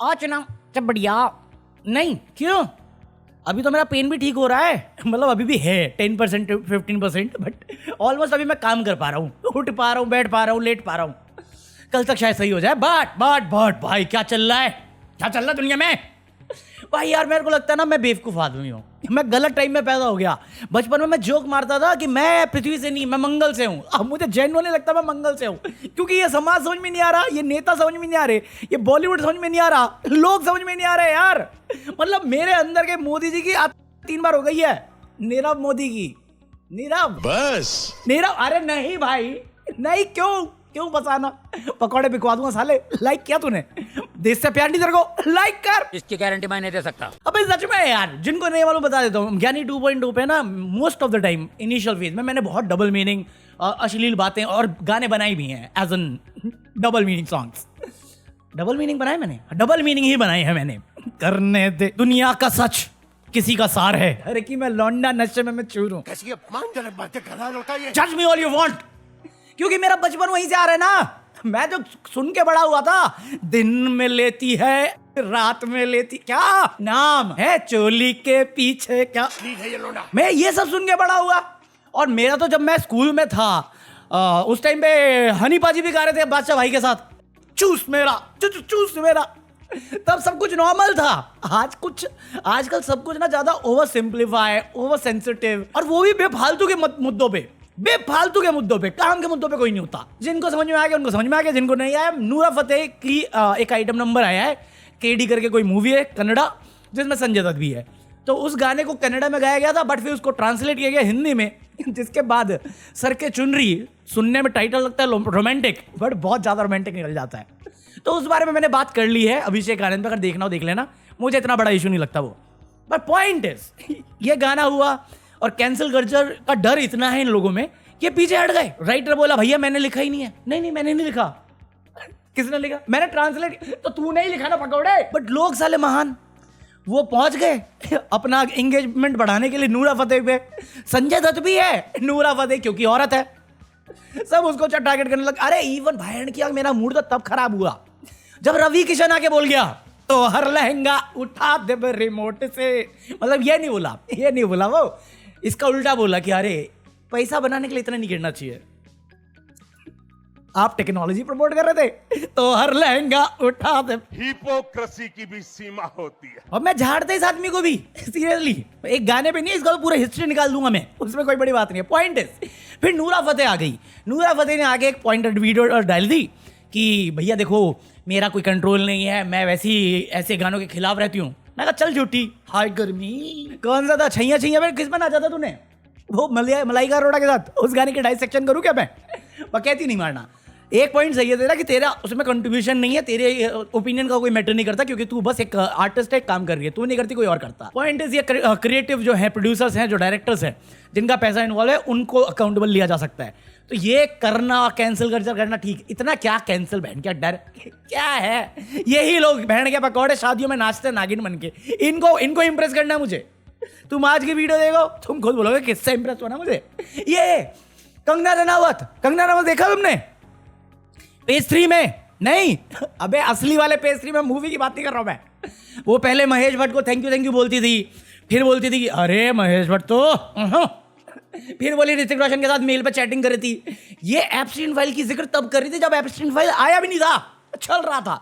आज ना सब बढ़िया। नहीं क्यों, अभी तो मेरा पेन भी ठीक हो रहा है, मतलब अभी भी है 10% 15%, बट ऑलमोस्ट अभी मैं काम कर पा रहा हूँ, उठ पा रहा हूँ, बैठ पा रहा हूँ, लेट पा रहा हूँ। कल तक शायद सही हो जाए। बट भाई क्या चल रहा है, क्या चल रहा है दुनिया में भाई? यार मेरे को लगता है ना मैं बेवकूफ़ आदमी हूँ, मैं गलत टाइम में पैदा हो गया। बचपन में मैं जोक मारता था कि मैं पृथ्वी से नहीं, मैं मंगल से हूँ। अब मुझे जेन्युइनली लगता मैं मंगल से हूँ, क्योंकि ये समाज समझ में नहीं आ रहा, ये नेता समझ में नहीं आ रहे, ये बॉलीवुड समझ में नहीं आ रहा, लोग समझ में नहीं आ रहे यार। मतलब मेरे अंदर के मोदी जी की 3 बार हो गई है, नीरव मोदी की, नीरव बस नीरव। अरे नहीं भाई नहीं, क्यों फंसाना, पकौड़े बिकवा दूंगा साले। लाइक किया तूने, देश से प्यार नहीं तेरे को, लाइक कर। इसकी गारंटी मैं नहीं दे सकता। अबे सच में यार, जिनको नहीं मालूम बता देता हूँ, ज्ञानी 2.2 पे ना most of the time initial phase में मैंने बहुत डबल मीनिंग, अश्लील बातें और गाने बनाए भी हैं, as an double meaning songs. Double meaning बनाए मैंने, डबल मीनिंग ही बनाए हैं मैंने। करने दे दुनिया का सच किसी का सार है। अरे कि मैं लौंडा नशे में मैं चूर हूँ। कैसी अपमानजनक बातें कर रहा होता है। जज मी ऑल यू वांट, क्योंकि मेरा बचपन वहीं से आ रहा है ना। मैं जो सुन के बड़ा हुआ था, दिन में लेती है रात में लेती, क्या नाम है चोली के पीछे, क्या मैं ये सब सुन के बड़ा हुआ। और मेरा तो जब मैं स्कूल में था उस टाइम पे हनी पाजी भी गा रहे थे बादशाह भाई के साथ, चूस मेरा चूस मेरा, तब सब कुछ नॉर्मल था। आजकल सब कुछ ना ज्यादा ओवर सिंप्लीफाई, ओवर सेंसिटिव, और वो भी बेफालतू के मुद्दों पे, काम के मुद्दों पे कोई नहीं होता। जिनको समझ में आ गया उनको समझ में आ गया, जिनको नहीं आया। नूरा फतेही की एक आइटम नंबर आया है, केडी करके कोई मूवी है कन्नड़ा, जिसमें संजय दत्त भी है। तो उस गाने को कन्नड़ा में गाया गया था, बट फिर उसको ट्रांसलेट किया गया हिंदी में, जिसके बाद सर के चुनरी सुनने में टाइटल लगता है रोमांटिक, बट बहुत ज्यादा रोमांटिक निकल जाता है। तो उस बारे में मैंने बात कर ली है अभिषेक आनंद पे, अगर देखना हो देख लेना, मुझे इतना बड़ा इशू नहीं लगता वो। बट पॉइंट इज, ये गाना हुआ और कैंसिल कल्चर का डर इतना है इन लोगों में कि पीछे हट गए। राइटर बोला भैया मैंने लिखा ही नहीं है। नहीं मैंने नहीं लिखा। किसने लिखा? मैंने ट्रांसलेट, तो तू नहीं लिखा ना पकौड़े। बट लोग साले महान, वो पहुंच गए अपना एंगेजमेंट बढ़ाने के लिए नूरा फतेही पे। संजय दत्त भी है नूरा फतेही, क्योंकि औरत है, सब उसको टारगेट करने लगे। अरे इवन भाई किया, मेरा मूड तो तब खराब हुआ जब रवि किशन आके बोल गया तो हर लहंगा उठा दे रिमोट से। मतलब ये नहीं बोला वो, इसका उल्टा बोला कि अरे पैसा बनाने के लिए इतना नहीं गिरना चाहिए। आप टेक्नोलॉजी प्रमोट कर रहे थे तो हर लहंगा उठा दे। हिपोक्रेसी की भी सीमा होती है। और मैं झाड़ता इस आदमी को भी सीरियसली, एक गाने पे नहीं, इसका तो पूरा हिस्ट्री निकाल दूंगा मैं, उसमें कोई बड़ी बात नहीं है। पॉइंट इज, फिर नूरा फतेही आ गई। नूरा फतेही ने आगे एक पॉइंटेड वीडियो डाल दी कि भैया देखो मेरा कोई कंट्रोल नहीं है, मैं ऐसे गानों के खिलाफ रहती हूँ। मैं कहा चल झूठी, हाय गर्मी। कौन सा था छैया में किस पर नाचा था तूने? वो मलाइका अरोड़ा के साथ। उस गाने के डाइसेक्शन करूँ क्या मैं? बकैती नहीं मारना। एक पॉइंट सही है तेरा कि तेरा उसमें कंट्रीब्यूशन नहीं है, तेरे ओपिनियन का कोई मैटर नहीं करता, क्योंकि तू बस एक आर्टिस्ट है, काम कर रही है, तू नहीं करती कोई और करता। पॉइंट इज, ये क्रिएटिव जो है, प्रोड्यूसर्स हैं, जो डायरेक्टर्स हैं, जिनका पैसा इन्वॉल्व है, उनको अकाउंटेबल लिया जा सकता है। तो ये करना, कैंसिल कल्चर करना ठीक, इतना क्या कैंसिल बहन क्या डर क्या है? यही लोग बहन के पकौड़े शादियों में नाचते नागिन बन के, इनको इंप्रेस करना है मुझे। तुम आज की वीडियो देखो, तुम खुद बोलोगे किससे इंप्रेस होना मुझे। ये कंगना रनावत देखा तुमने पेज 3 में? नहीं अबे असली वाले पेज 3 में, मूवी की बात नहीं कर रहा हूं मैं। वो पहले महेश भट्ट को थैंक यू बोलती थी, फिर बोलती थी कि अरे महेश भट्ट तो फिर बोली ऋतिक रोशन के साथ मेल पे चैटिंग कर रही थी। ये एप्स्टीन फाइल की जिक्र तब कर रही थी जब एप्स्टीन फाइल आया भी नहीं था, चल रहा था।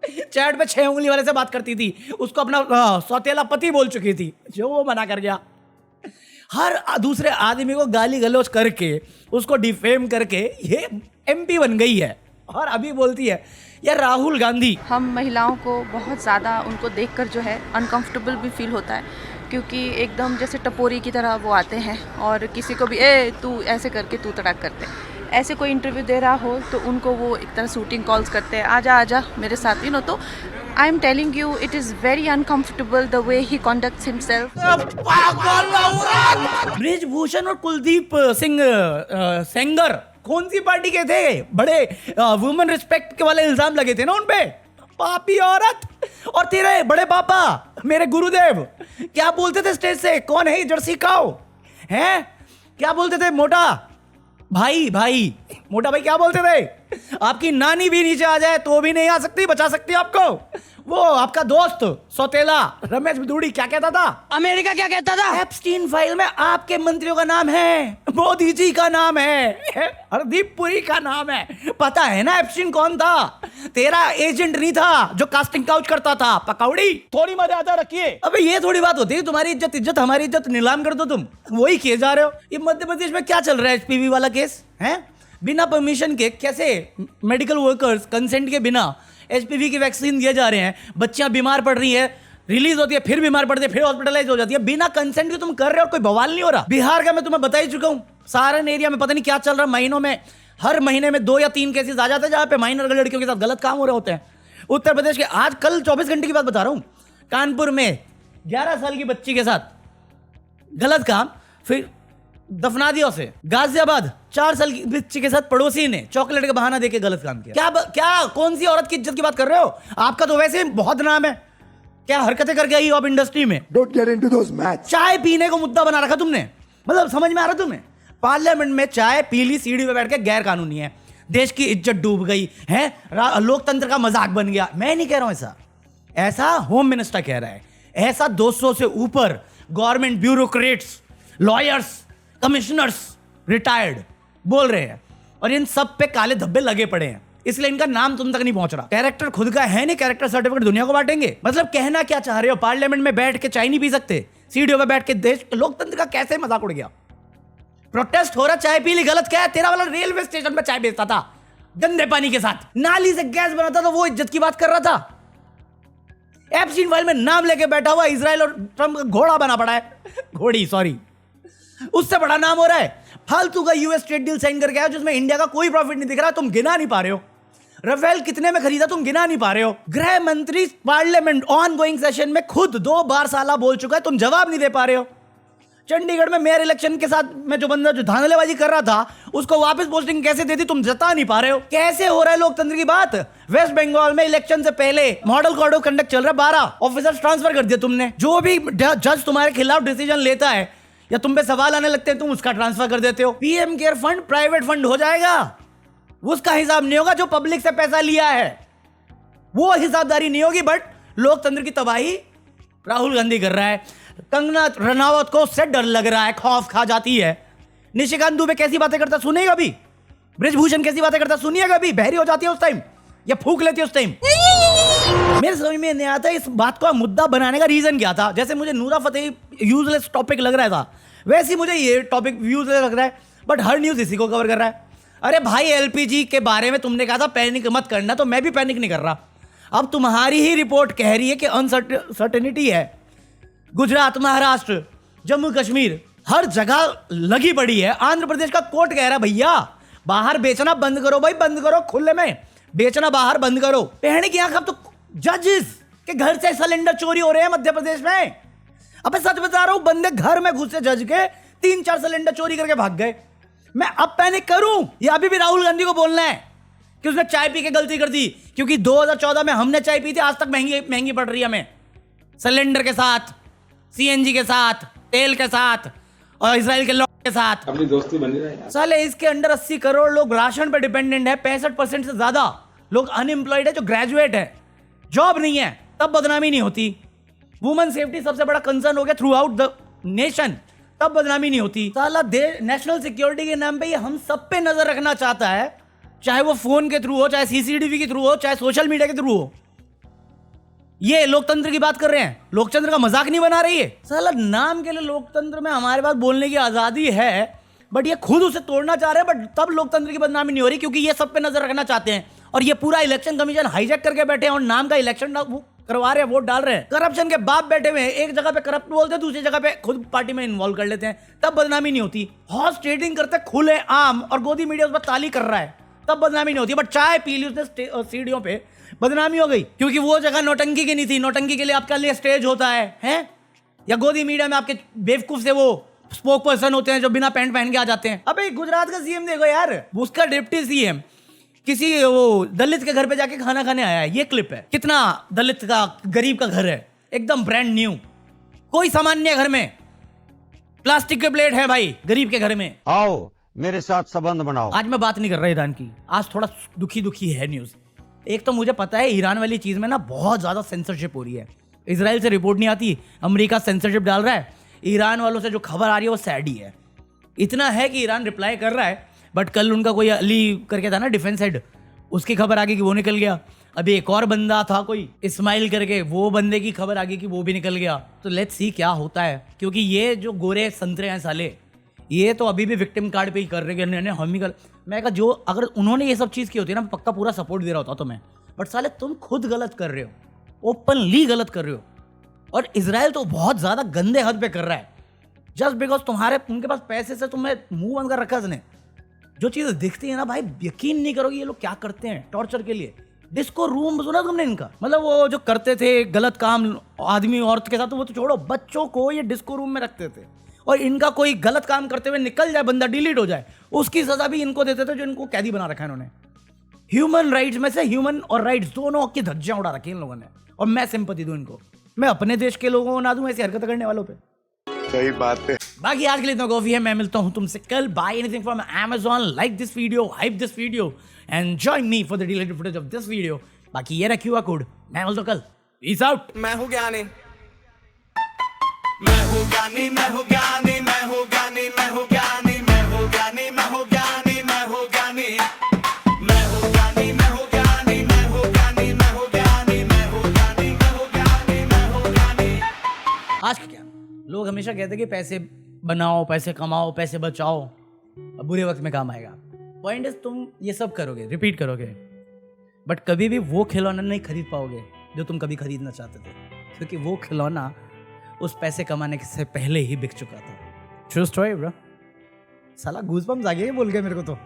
चैट पे 6 उंगली वाले से बात करती थी, उसको अपना सौतेला पति बोल चुकी थी, जो वो मना कर गया। हर दूसरे आदमी को गाली गलौज करके, उसको डिफेम करके ये MP बन गई है। और अभी बोलती है यार राहुल गांधी। हम महिलाओं को बहुत ज़्यादा उनको देखकर जो है अनकंफर्टेबल भी फील होता है, क्योंकि एकदम जैसे टपोरी की तरह वो आते हैं और किसी को भी तू ऐसे करके तू तड़ाक करते हैं। ऐसे कोई इंटरव्यू दे रहा हो तो उनको वो एक तरह शूटिंग कॉल्स करते हैं, आजा मेरे साथ, यू नो। तो I am telling you, it is very uncomfortable the way he conducts himself. Brijbhushan और कुलदीप सिंह सेंगर कौन सी पार्टी के थे? बड़े वुमेन रिस्पेक्ट के वाले इल्जाम लगे थे ना उन पे, पापी औरत। और तेरे बड़े पापा मेरे गुरुदेव क्या बोलते थे स्टेज से? कौन है जर्सी काऊ हैं? क्या बोलते थे? मोटा भाई मोटा भाई क्या बोलते थे? आपकी नानी भी नीचे आ जाए तो भी नहीं आ सकती, बचा सकती आपको। वो आपका दोस्त सौतेला रमेश बिदूड़ी क्या कहता था? अमेरिका क्या कहता था? एप्स्टीन फाइल में आपके मंत्रियों का नाम है, मोदी जी का नाम है, हरदीप पुरी का नाम है। पता है ना एप्स्टीन कौन था? तेरा एजेंट नहीं था जो कास्टिंग काउच करता था। पकौड़ी, थोड़ी मर्यादा रखिए। अबे ये थोड़ी बात होती है? तुम्हारी इज्जत हमारी इज्जत नीलाम कर दो, तुम वही किए जा रहे हो। ये मध्य प्रदेश में क्या चल रहा है? एचपीवी वाला केस है, बिना परमिशन के कैसे मेडिकल वर्कर्स कंसेंट के बिना एचपीवी की वैक्सीन दिए जा रहे हैं। बच्चियां बीमार पड़ रही है, रिलीज होती है, फिर बीमार पड़ती है, फिर हॉस्पिटलाइज हो जाती है, बिना कंसेंट के तुम कर रहे हो और कोई बवाल नहीं हो रहा। बिहार का मैं तुम्हें बता ही चुका हूं, सारण एरिया में पता नहीं क्या चल रहा है। महीनों में, हर महीने में 2 या 3 केसेस आ जाते हैं जहां पे माइनर लड़कियों के साथ गलत काम हो रहे होते हैं। उत्तर प्रदेश के आज कल 24 घंटे की बात बता रहा हूं, कानपुर में 11 साल की बच्ची के साथ गलत काम, फिर दफना दिया उसे। गाजियाबाद 4 साल की बच्ची के साथ पड़ोसी ने चॉकलेट का बहाना देके गलत काम किया। क्या कौन सी औरत की इज्जत की बात कर रहे हो? आपका तो वैसे बहुत नाम है, क्या हरकतें करके आई हो आप इंडस्ट्री में? Don't get into those maths. चाय पीने को मुद्दा बना रखा तुमने, मतलब समझ में आ रहा तुम्हें? पार्लियामेंट में चाय पी ली सीढ़ी पे बैठ के, गैर कानूनी है। देश की इज्जत डूब गई है, लोकतंत्र का मजाक बन गया। मैं नहीं कह रहा हूं ऐसा होम मिनिस्टर कह रहा है। ऐसा 200 से ऊपर government bureaucrats, lawyers, commissioners retired बोल रहे हैं, और इन सब पे काले धब्बे लगे पड़े हैं, इसलिए इनका नाम तुम तक नहीं पहुंच रहा। कैरेक्टर खुद का है नहीं, कैरेक्टर सर्टिफिकेट दुनिया को बांटेंगे। मतलब कहना क्या चाह रहे हो? पार्लियामेंट में बैठ के चाय नहीं पी सकते? सीढ़ियों पे बैठ के देश लोकतंत्र का कैसे मजाक उड़ गया? प्रोटेस्ट हो रहा, चाय पी ली, गलत क्या है? तेरा वाला रेलवे स्टेशन पे चाय बेचता था गंदे पानी के साथ, नाली से गैस बनाता था, वो इज्जत की बात कर रहा था। एप्स्टीन फाइल में नाम लेके बैठा हुआ इजराइल और ट्रंप का घोड़ा बना पड़ा है, घोड़ी सॉरी, उससे बड़ा नाम हो रहा है। फालतू का यूएस ट्रेड डील साइन करके आया जिसमें इंडिया का कोई प्रॉफिट नहीं दिख रहा, तुम गिना नहीं पा रहे हो। राफेल कितने में खरीदा तुम गिना नहीं पा रहे हो। गृह मंत्री पार्लियामेंट ऑन गोइंग सेशन में खुद 2 बार साला बोल चुका है, तुम जवाब नहीं दे पा रहे हो। चंडीगढ़ में मेयर इलेक्शन के साथ में जो बंदा जो धांधलेबाजी कर रहा था उसको वापस पोस्टिंग कैसे देती तुम जता नहीं पा रहे हो। कैसे हो रहा है लोकतंत्र की बात? वेस्ट बंगाल में इलेक्शन से पहले मॉडल कोड ऑफ कंडक्ट चल रहा है, 12 ऑफिसर्स ट्रांसफर कर दिए तुमने। जो भी जज तुम्हारे खिलाफ डिसीजन लेता है या तुम पे सवाल आने लगते हैं तुम उसका ट्रांसफर कर देते हो। PM care fund private fund हो जाएगा, उसका हिसाब नहीं होगा। जो पब्लिक से पैसा लिया है वो हिसाबदारी नहीं होगी। बट लोकतंत्र की तबाही राहुल गांधी कर रहा है। कंगना रनावत को उससे डर लग रहा है, खौफ खा जाती है। निशिकांत दुबे कैसी बातें करता सुनिएगा अभी, ब्रिजभूषण कैसी बातें करता सुनिएगा अभी। बहरी हो जाती है उस टाइम या फूंक लेती है उस टाइम। मेरे समझ में नहीं आता इस बात को मुद्दा बनाने का रीजन क्या था। जैसे मुझे नूरा फतेही यूजलेस टॉपिक लग रहा था, वैसे ही मुझे ये टॉपिक यूजलेस लग रहा है, बट हर न्यूज इसी को कवर कर रहा है। अरे भाई एलपीजी के बारे में तुमने कहा था पैनिक मत करना, तो मैं भी पैनिक नहीं कर रहा। अब तुम्हारी ही रिपोर्ट कह रही है कि अनसर्टेनिटी है। गुजरात, महाराष्ट्र, जम्मू कश्मीर हर जगह लगी पड़ी है। आंध्र प्रदेश का कोर्ट कह रहा है भैया बाहर बेचना बंद करो, भाई बंद करो, खुले में बेचना बाहर बंद करो। पहने की आंख। अब तो जजेस के घर से सिलेंडर चोरी हो रहे हैं मध्य प्रदेश में। अबे सच बता रहा हूं, बंदे घर में घुसे जज के 3-4 सिलेंडर चोरी करके भाग गए। मैं अब पैनिक करूं या अभी भी राहुल गांधी को बोलना है कि उसने चाय पी के गलती कर दी? क्योंकि 2014 में हमने चाय पी थी, आज तक महंगी पड़ रही है हमें, सिलेंडर के साथ, सीएनजी के साथ, तेल के साथ और इजराइल के लॉ के साथ। अपनी दोस्ती बनी रहे। साले इसके अंडर 80 करोड़ लोग राशन पर डिपेंडेंट है। 65% से ज्यादा लोग अनएम्प्लॉयड है, जो ग्रेजुएट है, जॉब नहीं है, तब बदनामी नहीं होती। वुमेन सेफ्टी सबसे बड़ा कंसर्न हो गया थ्रू आउट द नेशन, तब बदनामी नहीं होती। साला नेशनल सिक्योरिटी के नाम पे ये हम सब पे नजर रखना चाहता है, चाहे वो फोन के थ्रू हो, चाहे सीसीटीवी के थ्रू हो, चाहे सोशल मीडिया के थ्रू हो। ये लोकतंत्र की बात कर रहे हैं, लोकतंत्र का मजाक नहीं बना रही है। साला नाम के लिए लोकतंत्र में हमारे पास बोलने की आजादी है, बट ये खुद उसे तोड़ना चाह रहे हैं। बट तब लोकतंत्र की बदनामी नहीं हो रही क्योंकि ये सब पे नजर रखना चाहते हैं। और ये पूरा इलेक्शन कमीशन हाईजैक करके बैठे हैं और नाम का इलेक्शन करवा रहे हैं, वोट डाल रहे हैं। करप्शन के बाप बैठे हुए हैं, एक जगह पे करप्ट बोलते हैं, दूसरी जगह पे खुद पार्टी में इन्वॉल्व कर लेते हैं, तब बदनामी नहीं होती। हॉर्स ट्रेडिंग करते खुले आम और गोदी मीडिया उस पर ताली कर रहा है, तब बदनामी नहीं होती। बट चाय पी ली उसने सीढ़ियों पे, बदनामी हो गई क्योंकि वो जगह नौटंकी की नहीं थी। नौटंकी के लिए आपके लिए स्टेज होता है या गोदी मीडिया में आपके बेवकूफ से वो स्पोक पर्सन होते हैं जो बिना पैंट पहन के आ जाते हैं। अबे गुजरात का सीएम देखो यार, उसका डिप्टी सीएम किसी वो दलित के घर पे जाके खाना खाने आया है। ये क्लिप है, कितना दलित का गरीब का घर है, एकदम ब्रांड न्यू, कोई सामान नहीं है घर में, प्लास्टिक के प्लेट है भाई गरीब के घर में। आओ मेरे साथ संबंध बनाओ। आज मैं बात नहीं कर रहा ईरान की, आज थोड़ा दुखी है न्यूज। एक तो मुझे पता है ईरान वाली चीज़ में ना बहुत ज़्यादा सेंसरशिप हो रही है। इसराइल से रिपोर्ट नहीं आती, अमेरिका सेंसरशिप डाल रहा है। ईरान वालों से जो खबर आ रही है वो सैड ही है। इतना है कि ईरान रिप्लाई कर रहा है, बट कल उनका कोई अली करके था ना डिफेंस हेड, उसकी खबर आ गई कि वो निकल गया। अभी एक और बंदा था कोई इस्माइल करके, वो बंदे की खबर आ गई कि वो भी निकल गया। तो लेट्स सी क्या होता है, क्योंकि ये जो गोरे संतरे हैं साले, ये तो अभी भी विक्टिम कार्ड पे ही कर रहे हैं। हम ही मैं कहा जो अगर उन्होंने ये सब चीज़ की होती है ना, पक्का पूरा सपोर्ट दे रहा होता तुम्हें। बट साले तुम खुद गलत कर रहे हो, ओपनली गलत कर रहे हो। और इसराइल तो बहुत ज़्यादा गंदे हद पे कर रहा है, जस्ट बिकॉज उनके पास पैसे से तुम्हें मुंह बंद कर रखा है उसने। जो चीज़ दिखती है ना भाई, यकीन नहीं करोगे ये लोग क्या करते हैं टॉर्चर के लिए। डिस्को रूम सुना तुमने इनका, मतलब वो जो करते थे गलत काम आदमी औरत के साथ, तो वो तो छोड़ो, बच्चों को ये डिस्को रूम में रखते थे। और इनका कोई गलत काम करते हुए निकल जाए, बंदा डिलीट हो जाए, उसकी सजा भी इनको देते थे, जो इनको कैदी बना रखा है इन्होंने। ह्यूमन राइट्स में से ह्यूमन और राइट्स दोनों की धज्जियां उड़ा रखी इन लोगों ने। और मैं सिंपैथी दूं इनको, मैं अपने देश के लोगों को ना दूं ऐसी हरकत करने वालों पे। सही बात है। बाकी आज के लिए इतना काफी है। मैं मिलता हूं तुमसे कल। Buy anything from Amazon, like this video, hype this video and join me for the deleted footage of this video. बाकी ये रहा QR कोड। मैं मिलता हूं कल। Peace out. मैं हूँ ज्ञानी। आज क्या लोग हमेशा कहते हैं कि पैसे बनाओ, पैसे कमाओ, पैसे बचाओ, अब बुरे वक्त में काम आएगा। पॉइंट इज तुम ये सब करोगे, रिपीट करोगे, बट कभी भी वो खिलौना नहीं खरीद पाओगे जो तुम कभी खरीदना चाहते थे, क्योंकि वो खिलौना उस पैसे कमाने से पहले ही बिक चुका था। True story bro. साला गूज़बम्स आ गए बोल के मेरे को तो।